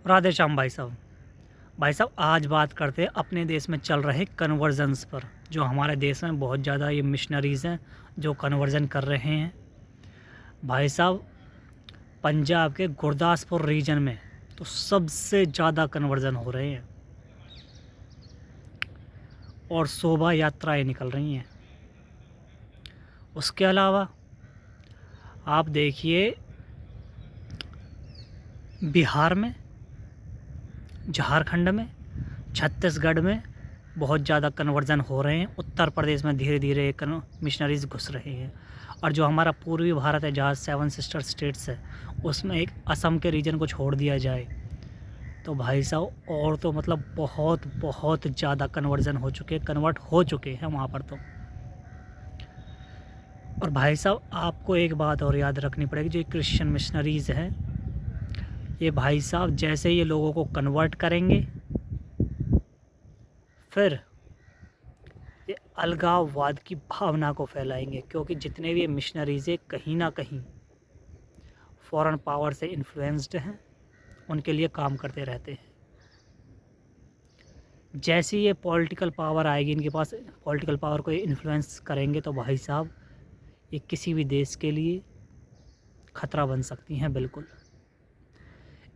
राधे श्याम भाई साहब आज बात करते हैं अपने देश में चल रहे कन्वर्जन्स पर। जो हमारे देश में बहुत ज़्यादा ये मिशनरीज़ हैं जो कन्वर्जन कर रहे हैं भाई साहब। पंजाब के गुरदासपुर रीजन में तो सबसे ज़्यादा कन्वर्जन हो रहे हैं और शोभा यात्राएं निकल रही हैं। उसके अलावा आप देखिए बिहार में, झारखंड में, छत्तीसगढ़ में बहुत ज़्यादा कन्वर्जन हो रहे हैं। उत्तर प्रदेश में धीरे धीरे मिशनरीज़ घुस रहे हैं। और जो हमारा पूर्वी भारत है जहाँ 7 सिस्टर स्टेट्स है उसमें एक असम के रीजन को छोड़ दिया जाए तो भाई साहब और तो मतलब बहुत बहुत ज़्यादा कन्वर्ट हो चुके हैं वहाँ पर तो। और भाई साहब आपको एक बात और याद रखनी पड़ेगी, जो क्रिश्चियन मिशनरीज़ हैं ये भाई साहब जैसे ये लोगों को कन्वर्ट करेंगे फिर ये अलगाववाद की भावना को फैलाएंगे, क्योंकि जितने भी ये मिशनरीज़ कहीं ना कहीं फॉरेन पावर से इन्फ्लुएंस्ड हैं, उनके लिए काम करते रहते हैं। जैसे ये पॉलिटिकल पावर आएगी इनके पास, पॉलिटिकल पावर को ये इन्फ्लुएंस करेंगे तो भाई साहब ये किसी भी देश के लिए ख़तरा बन सकती हैं। बिल्कुल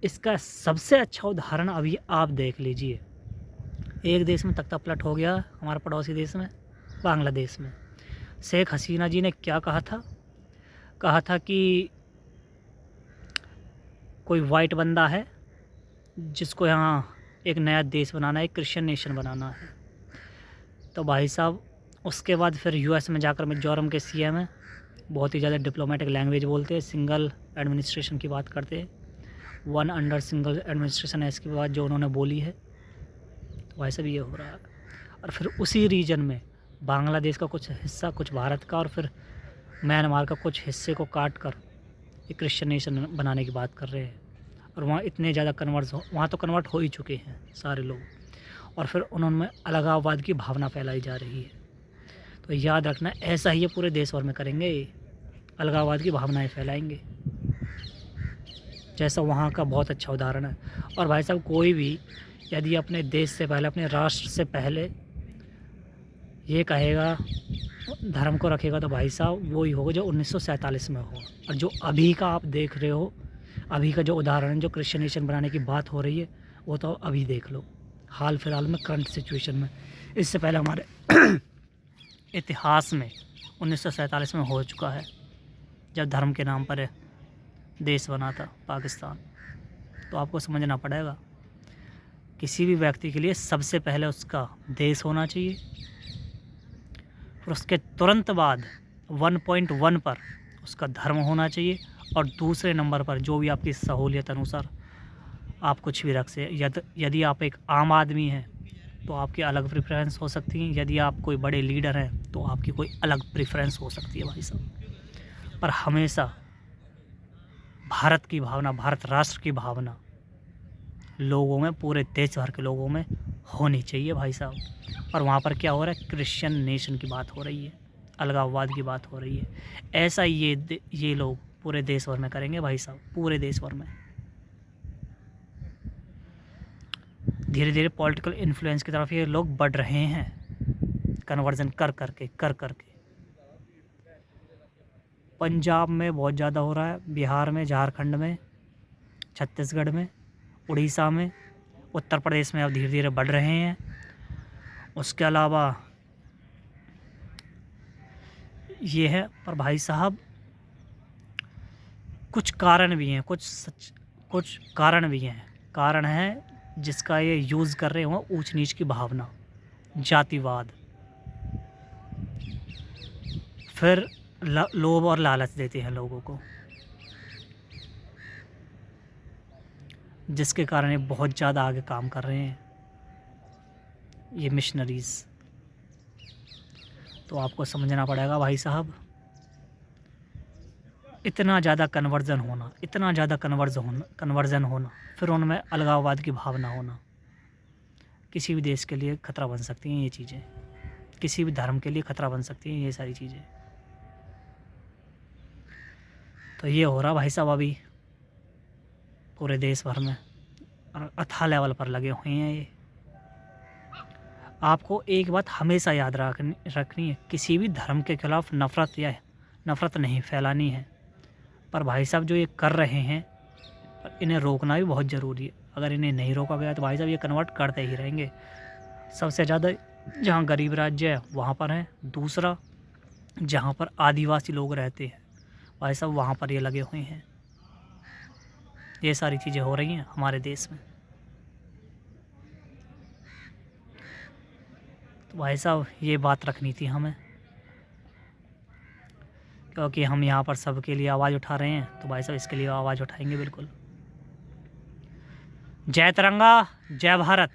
इसका सबसे अच्छा उदाहरण अभी आप देख लीजिए। एक देश में तख्ता पलट हो गया, हमारे पड़ोसी देश में बांग्लादेश में। शेख हसीना जी ने क्या कहा था कि कोई वाइट बंदा है जिसको यहाँ एक नया देश बनाना है, एक क्रिश्चियन नेशन बनाना है। तो भाई साहब उसके बाद फिर यूएस में जाकर मिजोरम के सीएम है, बहुत ही ज़्यादा डिप्लोमेटिक लैंग्वेज बोलते हैं, सिंगल एडमिनिस्ट्रेशन की बात करते हैं, वन अंडर सिंगल एडमिनिस्ट्रेशन है इसकी बात जो उन्होंने बोली है। तो भाई साहब ये हो रहा है। और फिर उसी रीजन में बांग्लादेश का कुछ हिस्सा, कुछ भारत का और फिर म्यांमार का कुछ हिस्से को काट कर एक क्रिश्चियन नेशन बनाने की बात कर रहे हैं। और वहाँ इतने ज़्यादा वहाँ तो कन्वर्ट हो ही चुके हैं सारे लोग, और फिर उन्होंने अलगाववाद की भावना फैलाई जा रही है। तो याद रखना ऐसा ही ये पूरे देश भर में करेंगे, अलगाववाद की भावनाएं फैलाएंगे, जैसा वहाँ का बहुत अच्छा उदाहरण है। और भाई साहब कोई भी यदि अपने देश से पहले, अपने राष्ट्र से पहले ये कहेगा, धर्म को रखेगा, तो भाई साहब वो ही होगा जो 1947 में हो। और जो अभी का आप देख रहे हो, अभी का जो उदाहरण जो क्रिश्चियन नेशन बनाने की बात हो रही है वो तो अभी देख लो, हाल फिलहाल में करंट सिचुएशन में। इससे पहले हमारे इतिहास में 1947 में हो चुका है, जब धर्म के नाम पर देश बना था पाकिस्तान। तो आपको समझना पड़ेगा किसी भी व्यक्ति के लिए सबसे पहले उसका देश होना चाहिए, फिर उसके तुरंत बाद 1.1 पर उसका धर्म होना चाहिए, और दूसरे नंबर पर जो भी आपकी सहूलियत अनुसार आप कुछ भी रख से। यदि आप एक आम आदमी हैं तो आपकी अलग प्रेफरेंस हो सकती है, यदि आप कोई बड़े लीडर हैं तो आपकी कोई अलग प्रेफरेंस हो सकती है भाई साहब। पर हमेशा भारत की भावना, भारत राष्ट्र की भावना लोगों में, पूरे देश भर के लोगों में होनी चाहिए भाई साहब। और वहाँ पर क्या हो रहा है, क्रिश्चियन नेशन की बात हो रही है, अलगाववाद की बात हो रही है। ऐसा ये लोग पूरे देश भर में करेंगे भाई साहब, पूरे देश भर में। धीरे धीरे पॉलिटिकल इन्फ्लुएंस की तरफ ये लोग बढ़ रहे हैं, कन्वर्जन कर करके। पंजाब में बहुत ज़्यादा हो रहा है, बिहार में, झारखंड में, छत्तीसगढ़ में, उड़ीसा में, उत्तर प्रदेश में अब धीरे धीरे बढ़ रहे हैं। उसके अलावा ये है। पर भाई साहब कुछ कारण भी हैं, कुछ कारण भी हैं। कारण है जिसका ये यूज़ कर रहे हो ऊंच नीच की भावना, जातिवाद, फिर लोभ और लालच देते हैं लोगों को, जिसके कारण ये बहुत ज़्यादा आगे काम कर रहे हैं ये मिशनरीज़। तो आपको समझना पड़ेगा भाई साहब, इतना ज़्यादा कन्वर्जन होना, फिर उनमें अलगाववाद की भावना होना, किसी भी देश के लिए ख़तरा बन सकती हैं ये चीज़ें, किसी भी धर्म के लिए ख़तरा बन सकती हैं ये सारी चीज़ें। तो ये हो रहा भाई साहब अभी पूरे देश भर में और अथाह लेवल पर लगे हुए हैं ये। आपको एक बात हमेशा याद रखनी है, किसी भी धर्म के खिलाफ नफ़रत नहीं फैलानी है। पर भाई साहब जो ये कर रहे हैं, इन्हें रोकना भी बहुत ज़रूरी है। अगर इन्हें नहीं रोका गया तो भाई साहब ये कन्वर्ट करते ही रहेंगे। सबसे ज़्यादा जहाँ गरीब राज्य है वहाँ पर है, दूसरा जहाँ पर आदिवासी लोग रहते हैं भाई साहब वहाँ पर ये लगे हुए हैं। ये सारी चीज़ें हो रही हैं हमारे देश में। तो भाई साहब ये बात रखनी थी हमें, क्योंकि हम यहाँ पर सबके लिए आवाज़ उठा रहे हैं, तो भाई साहब इसके लिए आवाज़ उठाएंगे बिल्कुल। जय तिरंगा, जय भारत।